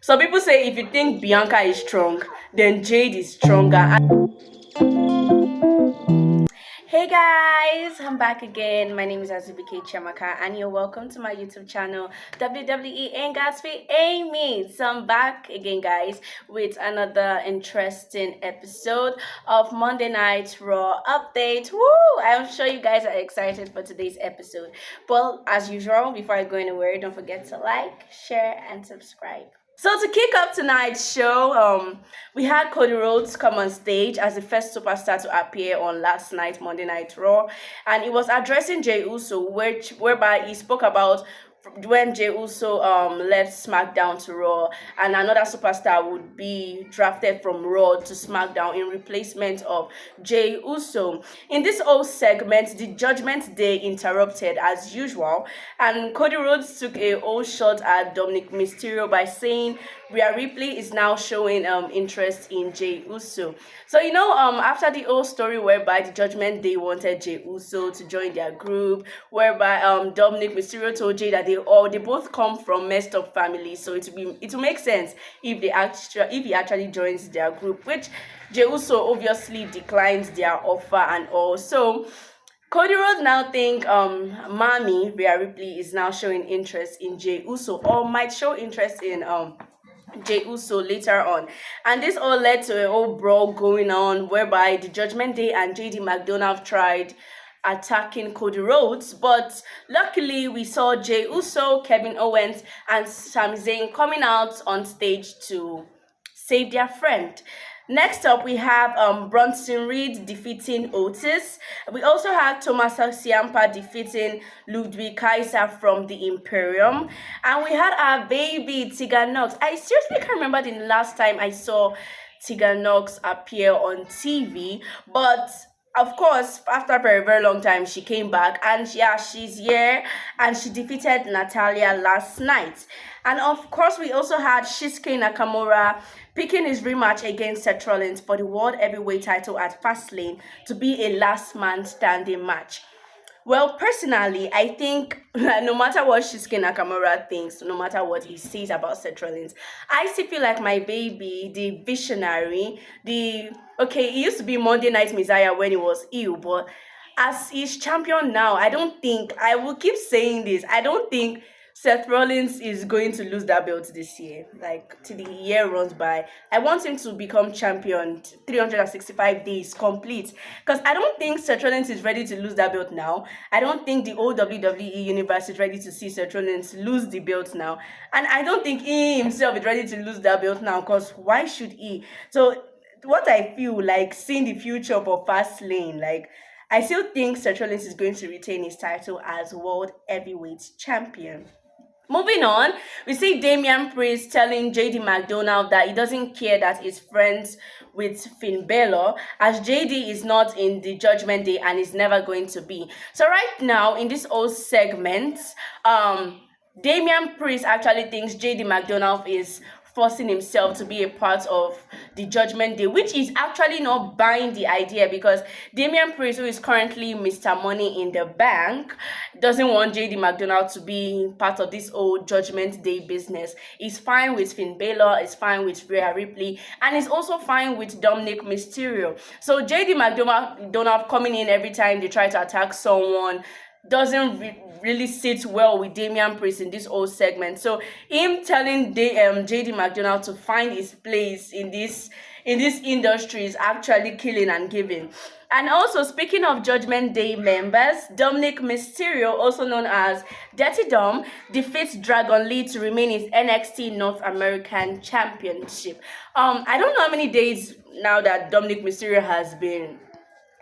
Some people say if you think Bianca is strong, then Jade is stronger. Hey guys, I'm back again. My name is Azubike Chamaka and you're welcome to my YouTube channel WWE HANGOUT with Amy. So I'm back again guys with another interesting episode of Monday Night Raw update. Woo! I'm sure you guys are excited for today's episode. But as usual, before I go anywhere, don't forget to like, share and subscribe. So to kick off tonight's show, we had Cody Rhodes come on stage as the first superstar to appear on last night Monday Night Raw, and he was addressing Jey Uso, whereby he spoke about when Jey Uso left SmackDown to Raw, and another superstar would be drafted from Raw to SmackDown in replacement of Jey Uso. In this whole segment, the Judgment Day interrupted as usual, and Cody Rhodes took a whole shot at Dominic Mysterio by saying Rhea Ripley is now showing interest in Jey Uso. So after the whole story whereby the Judgment Day wanted Jey Uso to join their group, whereby Dominic Mysterio told Jey that they both come from messed up families, so it will make sense if he actually joins their group, which Jey Uso obviously declines their offer and all. So Cody Rhodes now think Mommy Rhea Ripley is now showing interest in Jey Uso, or might show interest in Jey Uso later on, and this all led to a whole brawl going on whereby the Judgment Day and JD McDonagh tried attacking Cody Rhodes, but luckily we saw Jey Uso, Kevin Owens and Sami Zayn coming out on stage to save their friend. Next up, we have Bronson Reed defeating Otis. We also had Tommaso Ciampa defeating Ludwig Kaiser from the Imperium. And we had our baby, Tegan Knox. I seriously can't remember the last time I saw Tegan Knox appear on TV, but of course, after a very, very long time, she came back, and she's here, and she defeated Natalia last night. And of course, we also had Shinsuke Nakamura picking his rematch against Seth Rollins for the World Heavyweight title at Fastlane to be a last man standing match. Well, personally, I think no matter what Shinsuke Nakamura thinks, no matter what he says about Seth Rollins, I still feel like my baby, the visionary, he used to be Monday Night Messiah when he was ill, but as he's champion now, I will keep saying this, I don't think Seth Rollins is going to lose that belt this year. Like, till the year runs by, I want him to become champion 365 days complete. Because I don't think Seth Rollins is ready to lose that belt now. I don't think the old WWE universe is ready to see Seth Rollins lose the belt now. And I don't think he himself is ready to lose that belt now. Because why should he? So, what I feel like seeing the future for Fastlane, like, I still think Seth Rollins is going to retain his title as World Heavyweight Champion. Moving on, we see Damian Priest telling JD McDonagh that he doesn't care that he's friends with Finn Balor, as JD is not in the Judgment Day and is never going to be. So right now, in this whole segment, Damian Priest actually thinks JD McDonagh is forcing himself to be a part of the Judgment Day, which is actually not buying the idea, because Damian Priest, who is currently Mr. Money in the Bank, doesn't want JD McDonagh to be part of this old Judgment Day business. He's fine with Finn Balor, he's fine with Rhea Ripley, and he's also fine with Dominic Mysterio. So JD McDonagh coming in every time they try to attack someone doesn't really sit well with Damian Priest in this whole segment. So him telling JD McDonagh to find his place in this industry is actually killing and giving. And also, speaking of Judgment Day members, Dominic Mysterio, also known as Dirty Dom, defeats Dragon Lee to remain his NXT North American Championship. I don't know how many days now that Dominic Mysterio has been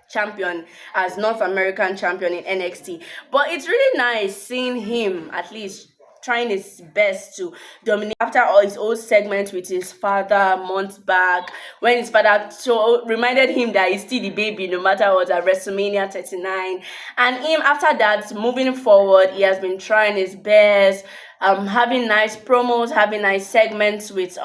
champion as North American champion in NXT, but it's really nice seeing him at least trying his best to dominate after all his old segment with his father months back, when his father reminded him that he's still the baby no matter what at WrestleMania 39. And him, after that, moving forward, he has been trying his best, having nice promos, having nice segments with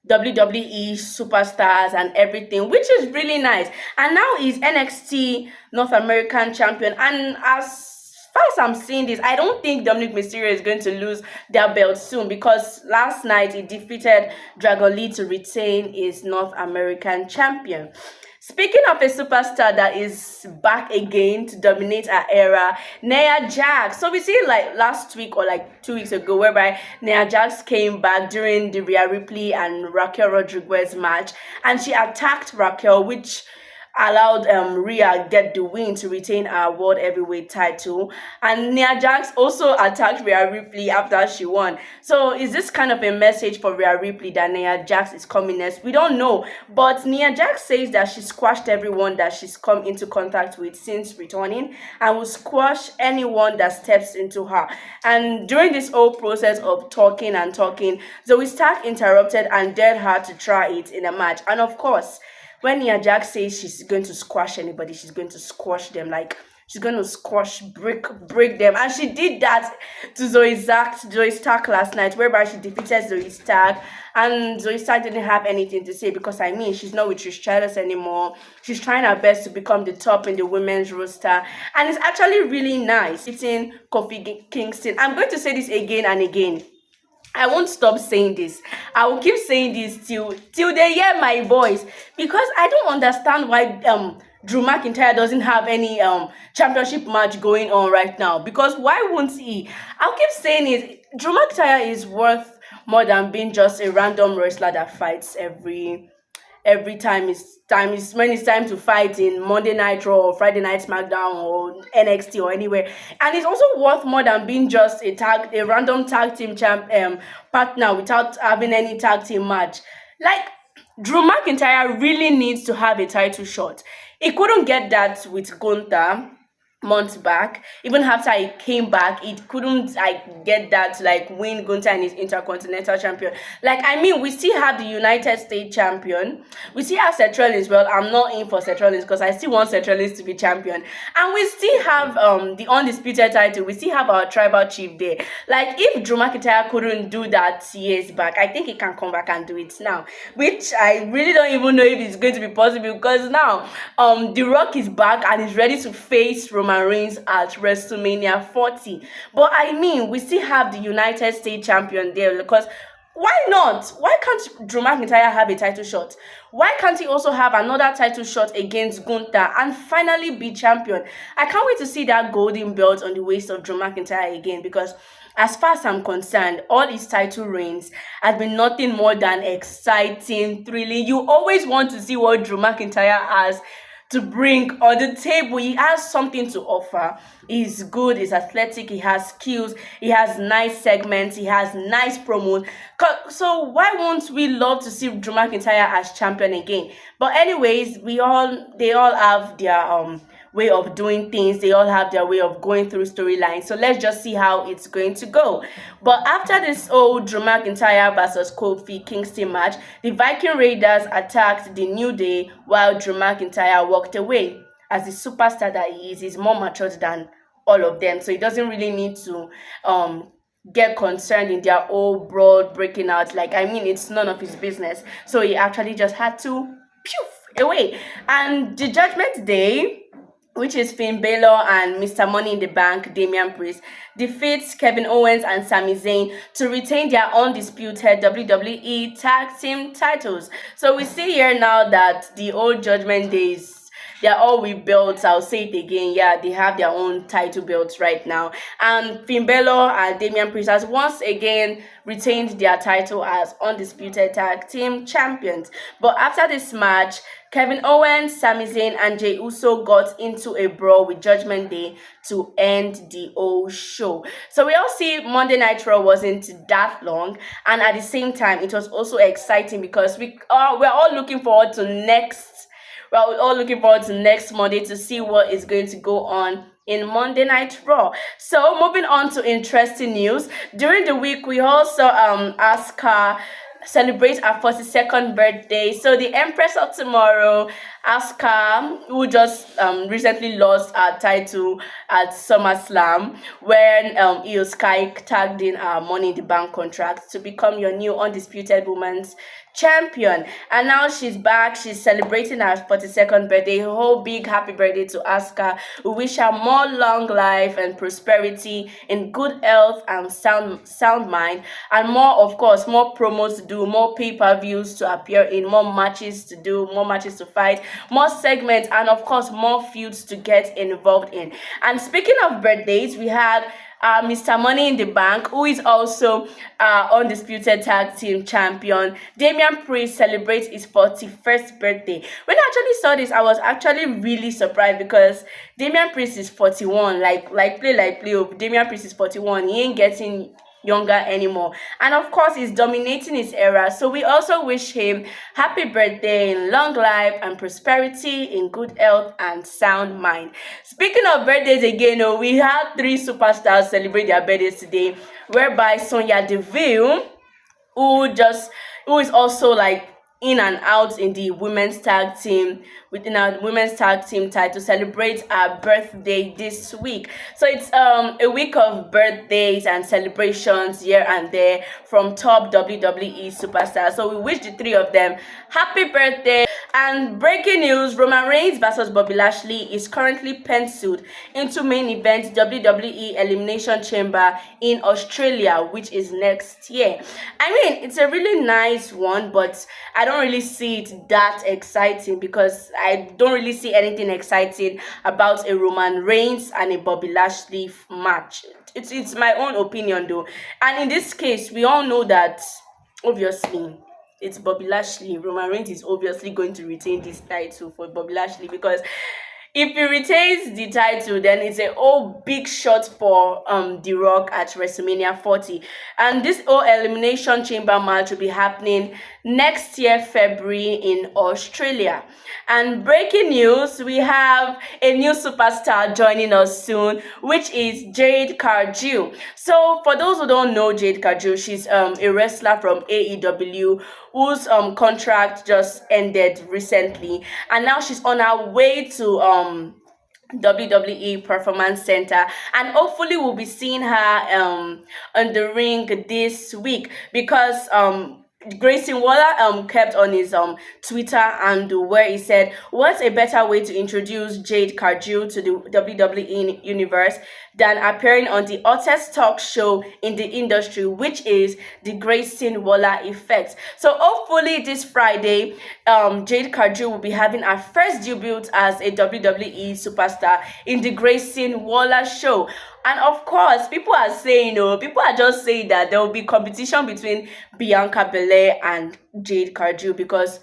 WWE superstars and everything, which is really nice. And now he's NXT North American champion, and as far as I'm seeing this, I don't think Dominic Mysterio is going to lose their belt soon, because last night he defeated Dragon Lee to retain his North American champion. Speaking of a superstar that is back again to dominate our era, Nia Jax. So we see like last week or like 2 weeks ago, whereby Nia Jax came back during the Rhea Ripley and Raquel Rodriguez match, and she attacked Raquel, which allowed Rhea get the win to retain her World Heavyweight title. And Nia Jax also attacked Rhea Ripley after she won. So is this kind of a message for Rhea Ripley that Nia Jax is coming next? We don't know. But Nia Jax says that she squashed everyone that she's come into contact with since returning, and will squash anyone that steps into her. And during this whole process of talking and talking, Zoe Stark interrupted and dared her to try it in a match. And of course, when Nia Jax says she's going to squash anybody, she's going to squash them. Like, she's going to squash, break them. And she did that to Zoe Stark last night, whereby she defeated Zoe Stark. And Zoe Stark didn't have anything to say, because, I mean, she's not with Trish Stratus anymore. She's trying her best to become the top in the women's roster. And it's actually really nice. It's in Kofi Kingston. I'm going to say this again and again. I won't stop saying this. I will keep saying this till they hear my voice, because I don't understand why Drew McIntyre doesn't have any championship match going on right now. Because why won't he? I'll keep saying it. Drew McIntyre is worth more than being just a random wrestler that fights every time is when it's time to fight in Monday Night Raw or Friday Night SmackDown or NXT or anywhere. And it's also worth more than being just a random tag team partner without having any tag team match. Like, Drew McIntyre really needs to have a title shot. He couldn't get that with Gunther months back. Even after he came back, it couldn't get that to win Gunther and his Intercontinental champion. I mean, we still have the United States champion. We still have Seth Rollins. Well, I'm not in for Seth Rollins because I still want Seth Rollins to be champion. And we still have the undisputed title. We still have our tribal chief there. If Drew McIntyre couldn't do that years back, I think he can come back and do it now, which I really don't even know if it's going to be possible, because now The Rock is back and is ready to face Roman Reigns at WrestleMania 40. But I mean, we still have the United States champion there, because why not? Why can't Drew McIntyre have a title shot? Why can't he also have another title shot against Gunther and finally be champion? I can't wait to see that golden belt on the waist of Drew McIntyre again, because as far as I'm concerned, all his title reigns has been nothing more than exciting, thrilling. You always want to see what Drew McIntyre has to bring on the table. He has something to offer. He's good, he's athletic, he has skills, he has nice segments, he has nice promos. So why won't we love to see Drew McIntyre as champion again? But anyways, they all have their way of doing things. They all have their way of going through storylines. So let's just see how it's going to go. But after this old Drew McIntyre versus Kofi Kingston match, the Viking Raiders attacked the New Day while Drew McIntyre walked away. As the superstar that he is, he's more matured than all of them. So he doesn't really need to get concerned in their old brawl breaking out. I mean, it's none of his business. So he actually just had to away. And the Judgment Day, which is Finn Balor and Mr. Money in the Bank, Damian Priest, defeats Kevin Owens and Sami Zayn to retain their undisputed WWE Tag Team titles. So we see here now that the old Judgment Days, they're all rebuilt. I'll say it again. Yeah, they have their own title belts right now. And Finn Balor and Damian Priest has once again retained their title as undisputed tag team champions. But after this match, Kevin Owens, Sami Zayn, and Jey Uso got into a brawl with Judgment Day to end the whole show. So we all see Monday Night Raw wasn't that long, and at the same time, it was also exciting because we're all looking forward to next Monday to see what is going to go on in Monday Night Raw. So moving on to interesting news. During the week, we also Asuka celebrate her 42nd birthday. So the Empress of Tomorrow Asuka, who just recently lost her title at SummerSlam when Io Sky tagged in her Money in the Bank contract to become your new undisputed women's champion. And now she's back. She's celebrating her 42nd birthday. A whole big happy birthday to Asuka. We wish her more long life and prosperity in good health and sound mind, and more, of course, more promos to do, more pay-per-views to appear in, more matches to do, more matches to fight, more segments, and of course more feuds to get involved in. And speaking of birthdays, we had Mr. Money in the Bank, who is also undisputed tag team champion. Damian Priest celebrates his 41st birthday. When I actually saw this, I was actually really surprised because Damian Priest is 41. Like play. Damian Priest is 41. He ain't getting younger anymore, and of course he's dominating his era, so we also wish him happy birthday in long life and prosperity, in good health and sound mind. Speaking of birthdays again, we had three superstars celebrate their birthdays today, whereby Sonya Deville, who is also like in and out in the women's tag team, within our women's tag team title, celebrates our birthday this week. So it's a week of birthdays and celebrations here and there from top WWE superstars. So we wish the three of them happy birthday. And breaking news, Roman Reigns versus Bobby Lashley is currently penciled into main event WWE Elimination Chamber in Australia, which is next year. I mean, it's a really nice one, but I don't really see it that exciting because I don't really see anything exciting about a Roman Reigns and a Bobby Lashley match. It's my own opinion though. And in this case, we all know that obviously it's Bobby Lashley. Roman Reigns is obviously going to retain this title for Bobby Lashley, because if he retains the title, then it's a whole big shot for The Rock at WrestleMania 40. And this whole Elimination Chamber match will be happening next year, February, in Australia. And breaking news, we have a new superstar joining us soon, which is Jade Cargill. So for those who don't know Jade Cargill, she's a wrestler from AEW whose contract just ended recently, and now she's on her way to WWE Performance Center, and hopefully we'll be seeing her on the ring this week, because Grayson Waller kept on his Twitter handle where he said, "What's a better way to introduce Jade Cargill to the WWE universe than appearing on the hottest talk show in the industry, which is the Grayson Waller Effect." So hopefully this Friday, Jade Cargill will be having her first debut as a WWE superstar in the Grayson Waller show. And of course, people are just saying that there will be competition between Bianca Belair and Jade Cargill, because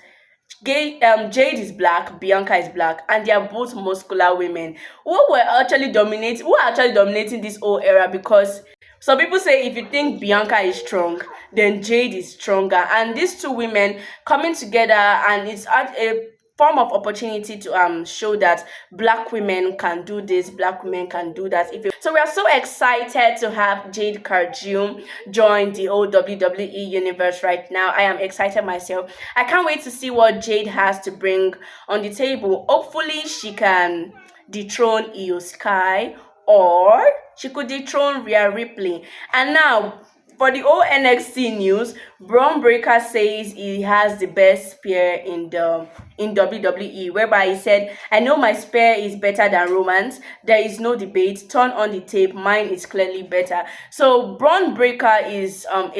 Jade is black, Bianca is black, and they are both muscular women who are actually dominating this whole era. Because some people say if you think Bianca is strong, then Jade is stronger, and these two women coming together, and it's at a form of opportunity to show that black women can do this, black women can do that. So we are so excited to have Jade Cargill join the old WWE universe right now. I am excited myself. I can't wait to see what Jade has to bring on the table. Hopefully she can dethrone Io Sky, or she could dethrone Rhea Ripley. And now, for the old NXT news, Braun Breaker says he has the best spear in WWE, whereby he said, "I know my spear is better than Roman's. There is no debate. Turn on the tape. Mine is clearly better." So Braun Breaker is an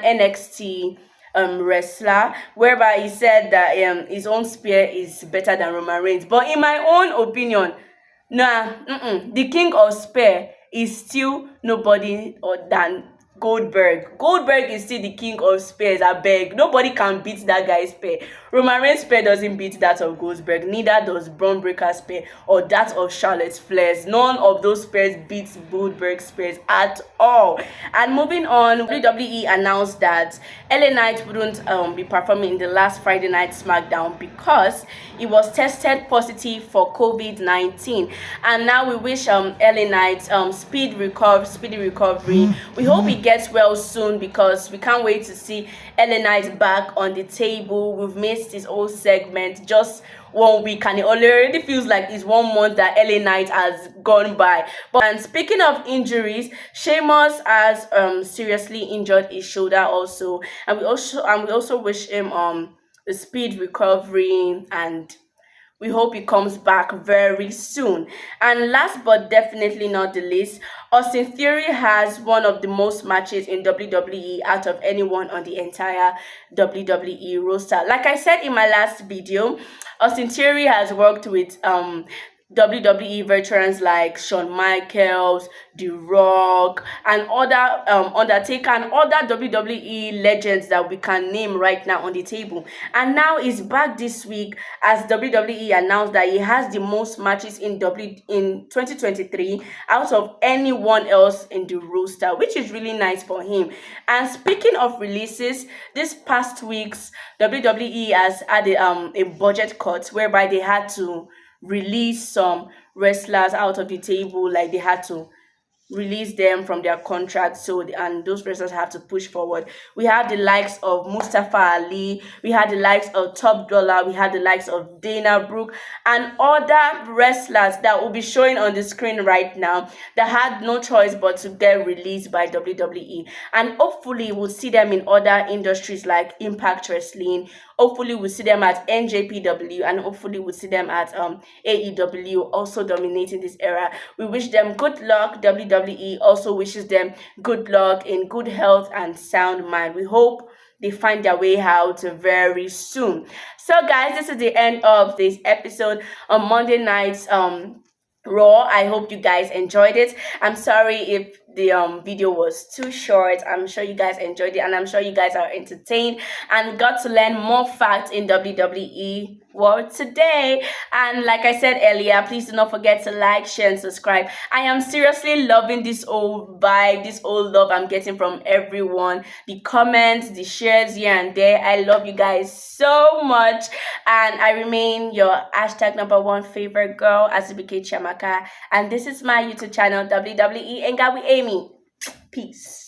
NXT wrestler, whereby he said that his own spear is better than Roman Reigns. But in my own opinion, the king of spear is still nobody other than Goldberg. Goldberg is still the king of spears. I beg, nobody can beat that guy's spear. Roman Reigns' spear doesn't beat that of Goldberg. Neither does Braun Breaker's spear or that of Charlotte Flair's. None of those spears beats Goldberg's spears at all. And moving on, WWE announced that LA Knight wouldn't be performing in the last Friday Night SmackDown because he was tested positive for COVID-19. And now we wish LA Knight speedy recovery. We hope he gets well soon, because we can't wait to see LA Knight back on the table. We've missed his whole segment just 1 week, and it already feels like it's 1 month that LA Knight has gone by. And speaking of injuries, Sheamus has seriously injured his shoulder also, and we also wish him a speed recovery, and we hope he comes back very soon. And last but definitely not the least, Austin Theory has one of the most matches in WWE out of anyone on the entire WWE roster. Like I said in my last video, Austin Theory has worked with WWE veterans like Shawn Michaels, The Rock, and other Undertaker, and other WWE legends that we can name right now on the table. And now he's back this week, as WWE announced that he has the most matches in 2023 out of anyone else in the roster, which is really nice for him. And speaking of releases, this past weeks WWE has had a budget cut whereby they had to release some wrestlers out of the table, like they had to release them from their contracts, so and those wrestlers have to push forward. We had the likes of Mustafa Ali, we had the likes of Top Dollar, we had the likes of Dana Brooke, and other wrestlers that will be showing on the screen right now that had no choice but to get released by WWE. And hopefully we'll see them in other industries like Impact Wrestling. Hopefully we'll see them at NJPW, and hopefully we'll see them at AEW, also dominating this era. We wish them good luck. WWE also wishes them good luck in good health and sound mind. We hope they find their way out very soon. So guys, this is the end of this episode on Monday night's Raw. I hope you guys enjoyed it. I'm sorry if the video was too short. I'm sure you guys enjoyed it, and I'm sure you guys are entertained and got to learn more facts in WWE world today. And like I said earlier, please do not forget to like, share, and subscribe. I am seriously loving this old vibe, this old love I'm getting from everyone, the comments, the shares here and there. I love you guys so much, and I remain your #1 favorite girl, Azubike Chiamaka, and this is my YouTube channel, WWE Hangout with Amy. Peace.